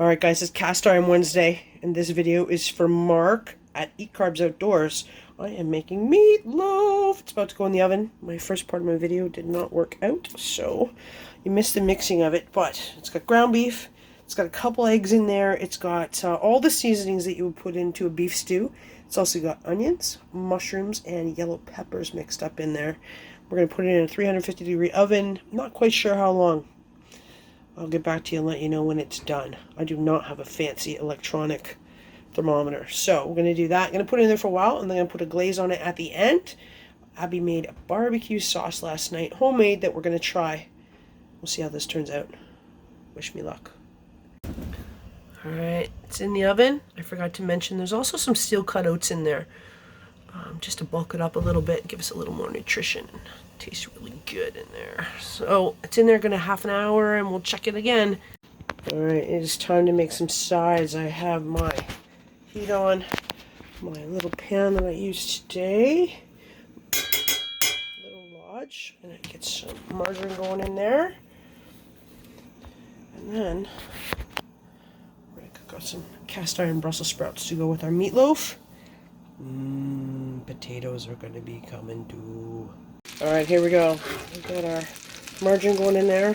Alright guys, it's Cast Iron Wednesday, and this video is for Mark at Eat Carbs Outdoors. I am making meatloaf. It's about to go in the oven. My first part of my video did not work out, so you missed the mixing of it, but it's got ground beef, it's got a couple eggs in there, it's got all the seasonings that you would put into a beef stew. It's also got onions, mushrooms, and yellow peppers mixed up in there. We're going to put it in a 350-degree oven. Not quite sure how long. I'll get back to you and let you know when it's done. I do not have a fancy electronic thermometer. So we're going to do that. I'm going to put it in there for a while, and then I'm going to put a glaze on it at the end. Abby made a barbecue sauce last night, homemade, that we're going to try. We'll see how this turns out. Wish me luck. Alright, it's in the oven. I forgot to mention there's also some steel cut oats in there. Just to bulk it up a little bit, give us a little more nutrition. Tastes really good in there. So it's in there gonna half an hour, and we'll check it again. Alright, it is time to make some sides. I have my heat on, my little pan that I used today. Little Lodge. I'm gonna get some margarine going in there. And then we're gonna cook up some cast iron Brussels sprouts to go with our meatloaf. Potatoes are gonna be coming too. Alright, here we go. We've got our margarine going in there.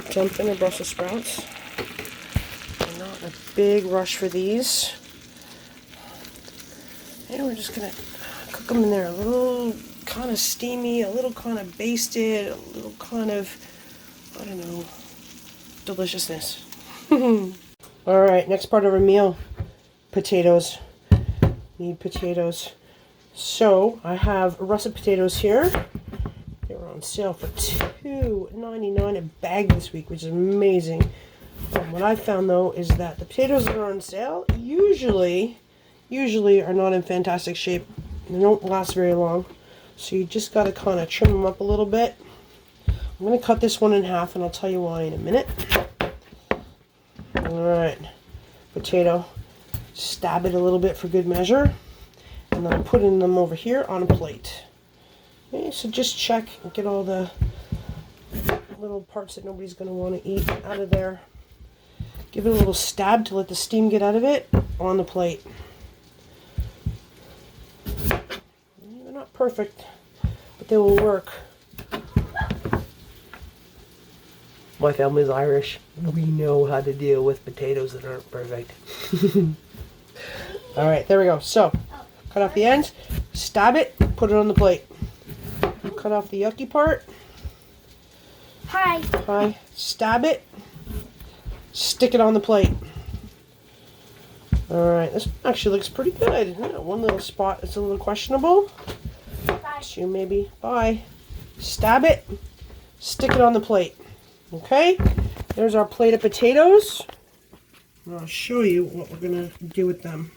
Jump in the Brussels sprouts. I'm not in a big rush for these. And we're just going to cook them in there. A little kind of steamy, a little kind of basted, a little kind of, I don't know, deliciousness. Alright, next part of our meal. Potatoes. Need potatoes. So, I have russet potatoes here. They were on sale for $2.99 a bag this week, which is amazing. What I found, though, is that the potatoes that are on sale usually are not in fantastic shape. They don't last very long. So you just got to kind of trim them up a little bit. I'm going to cut this one in half, and I'll tell you why in a minute. Alright, potato. Stab it a little bit for good measure. And then I'm putting them over here on a plate. Okay, so just check and get all the little parts that nobody's going to want to eat out of there. Give it a little stab to let the steam get out of it on the plate. They're not perfect, but they will work. My family's Irish. We know how to deal with potatoes that aren't perfect. Alright, there we go. So, cut off the ends, stab it, put it on the plate. Cut off the yucky part. Hi. Stab it, stick it on the plate. Alright, this actually looks pretty good. One little spot is a little questionable. Two maybe. Bye. Stab it, stick it on the plate. Okay, there's our plate of potatoes. I'll show you what we're going to do with them.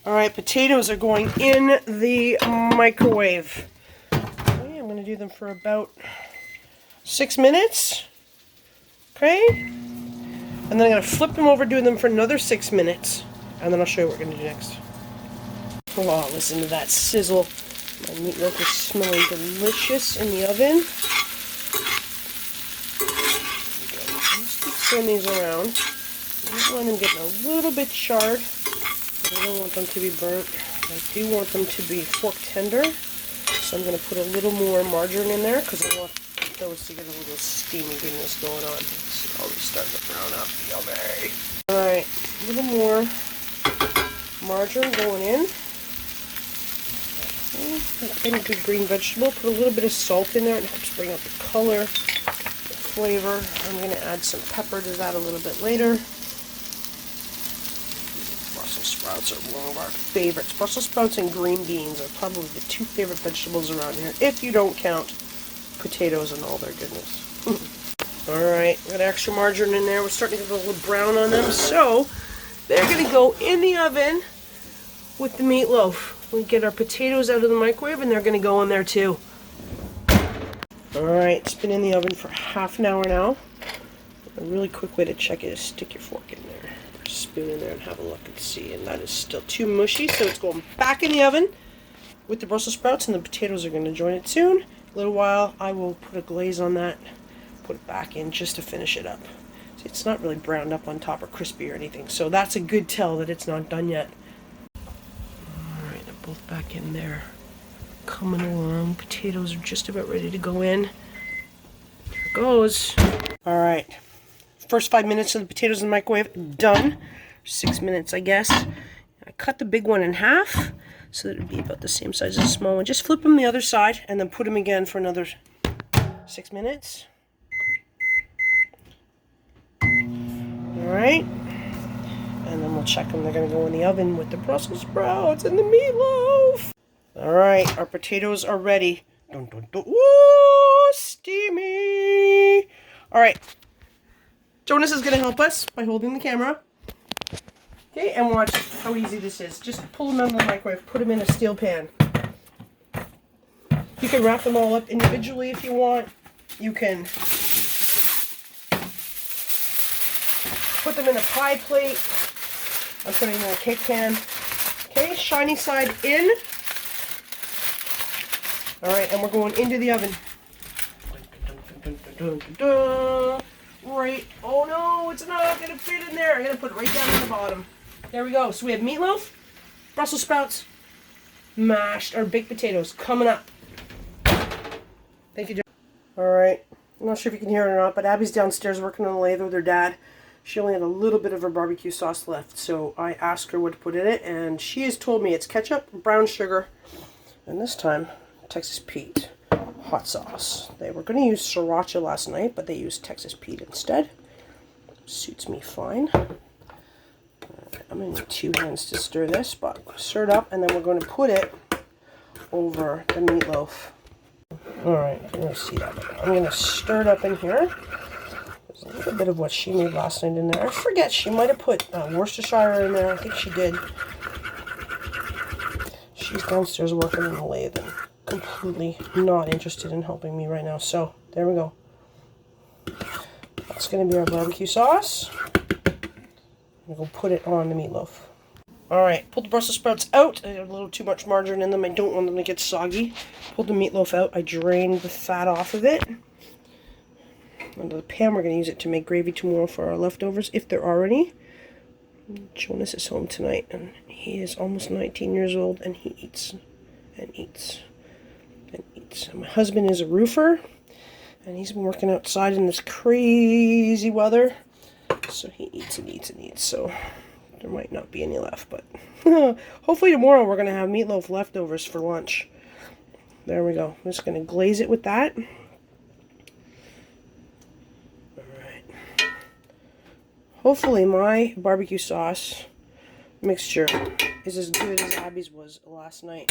Alright, potatoes are going in the microwave. Okay, I'm going to do them for about 6 minutes. Okay? And then I'm going to flip them over, do them for another 6 minutes. And then I'll show you what we're going to do next. Oh, listen to that sizzle. My meatloaf is smelling delicious in the oven. Just keep stirring these around. I just want them getting a little bit charred. I don't want them to be burnt. I do want them to be fork tender. So I'm going to put a little more margarine in there because I want those to get a little steamy goodness going on. See how these starting to brown up. Yummy. Alright, a little more margarine going in. Any good green vegetable. Put a little bit of salt in there. It helps bring out the color, the flavor. I'm going to add some pepper to that a little bit later. Brussels sprouts are one of our favorites. Brussels sprouts and green beans are probably the two favorite vegetables around here, if you don't count potatoes and all their goodness. Alright, got extra margarine in there. We're starting to get a little brown on them, so they're going to go in the oven with the meatloaf. We get our potatoes out of the microwave, and they're going to go in there too. Alright, it's been in the oven for half an hour now. A really quick way to check it is stick your fork in there, or spoon in there, and have a look and see. And that is still too mushy, so it's going back in the oven with the Brussels sprouts, and the potatoes are going to join it soon. A little while, I will put a glaze on that, put it back in just to finish it up. It's not really browned up on top or crispy or anything, so that's a good tell that it's not done yet. Alright, they're both back in there. Coming along. Potatoes are just about ready to go in. There it goes. Alright. First 5 minutes of the potatoes in the microwave done. 6 minutes, I guess. I cut the big one in half so that it would be about the same size as the small one. Just flip them the other side and then put them again for another 6 minutes. Alright. And then we'll check them. They're going to go in the oven with the Brussels sprouts and the meatloaf. Alright, our potatoes are ready. Dun, dun, dun. Woo! Steamy! Alright. Jonas is going to help us by holding the camera. Okay, and watch how easy this is. Just pull them out of the microwave, put them in a steel pan. You can wrap them all up individually if you want. You can put them in a pie plate. I'm putting them in a cake pan. Okay, shiny side in. Alright, and we're going into the oven. Right. Oh no, it's not going to fit in there. I'm going to put it right down in the bottom. There we go. So we have meatloaf, Brussels sprouts, mashed or baked potatoes coming up. Thank you, John. Alright. I'm not sure if you can hear it or not, but Abby's downstairs working on the lathe with her dad. She only had a little bit of her barbecue sauce left, so I asked her what to put in it, and she has told me it's ketchup, brown sugar, and this time, Texas Pete hot sauce. They were going to use sriracha last night, but they used Texas Pete instead. Suits me fine. I'm going to need 2 hands to stir this, but stir it up, and then we're going to put it over the meatloaf. Alright, I'm going to see that. I'm going to stir it up in here. There's a little bit of what she made last night in there. I forget, she might have put Worcestershire in there. I think she did. She's downstairs working on the lathe and completely not interested in helping me right now. So, there we go. That's going to be our barbecue sauce. I'm going to put it on the meatloaf. Alright, pulled the Brussels sprouts out. I had a little too much margarine in them. I don't want them to get soggy. Pulled the meatloaf out. I drained the fat off of it. Under the pan, we're going to use it to make gravy tomorrow for our leftovers, if there are any. Jonas is home tonight, and he is almost 19 years old, and he eats and eats and eats. My husband is a roofer, and he's been working outside in this crazy weather, so he eats and eats and eats, so there might not be any left, but hopefully tomorrow we're going to have meatloaf leftovers for lunch. There we go. I'm just going to glaze it with that. Alright. Hopefully my barbecue sauce mixture is as good as Abby's was last night.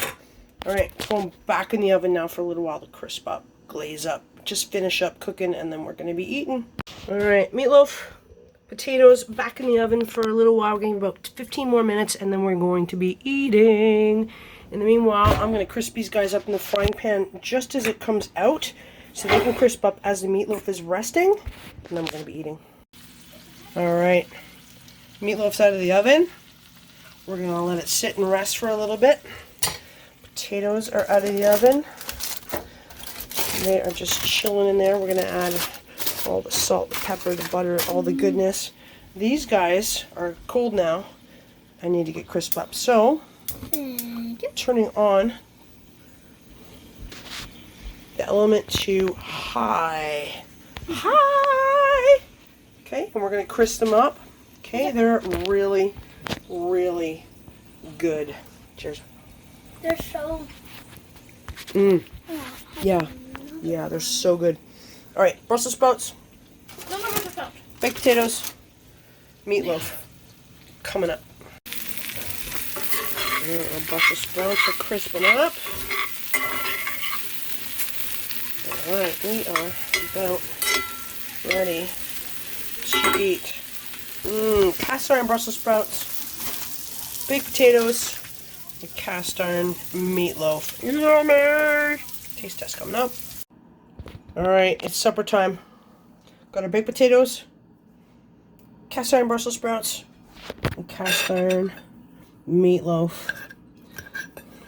Alright, going back in the oven now for a little while to crisp up, glaze up, just finish up cooking, and then we're going to be eating. Alright, meatloaf, potatoes back in the oven for a little while. We're going to about 15 more minutes, and then we're going to be eating. In the meanwhile, I'm going to crisp these guys up in the frying pan just as it comes out, so they can crisp up as the meatloaf is resting, and then we're going to be eating. Alright, meatloaf's out of the oven. We're going to let it sit and rest for a little bit. Potatoes are out of the oven. They are just chilling in there. We're going to add all the salt, the pepper, the butter, all the goodness. These guys are cold now. I need to get crisp up. So, turning on the element to high. High! Okay, and we're going to crisp them up. Okay, they're really, really good. Cheers. They're so... Yeah. Yeah, they're so good. Alright, Brussels sprouts. No Brussels sprouts. Baked potatoes. Meatloaf. Coming up. Our Brussels sprouts are crisping up. Alright, we are about ready to eat. Cast iron Brussels sprouts. Baked potatoes. And cast iron meatloaf. Yummy! Taste test coming up. Alright, it's supper time. Got our baked potatoes, cast iron Brussels sprouts, and cast iron meatloaf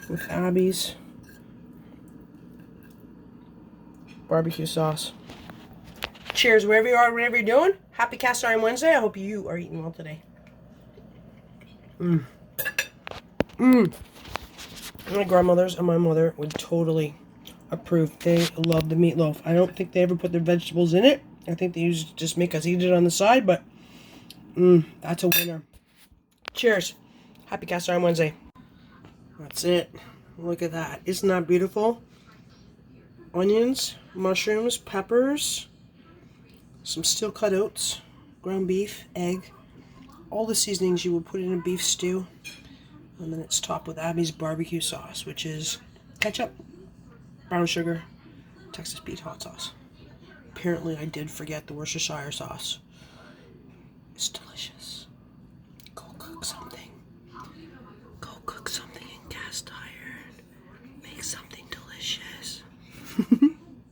with Abby's barbecue sauce. Cheers, wherever you are, whatever you're doing. Happy Cast Iron Wednesday. I hope you are eating well today. My grandmothers and my mother would totally approve. They love the meatloaf. I don't think they ever put their vegetables in it. I think they usually just make us eat it on the side, but that's a winner. Cheers. Happy Cast Iron Wednesday. That's it. Look at that. Isn't that beautiful? Onions, mushrooms, peppers, some steel cut oats, ground beef, egg, all the seasonings you would put in a beef stew. And then it's topped with Abby's barbecue sauce, which is ketchup, brown sugar, Texas Pete hot sauce. Apparently I did forget the Worcestershire sauce. It's delicious. Go cook something. Go cook something in cast iron. Make something delicious.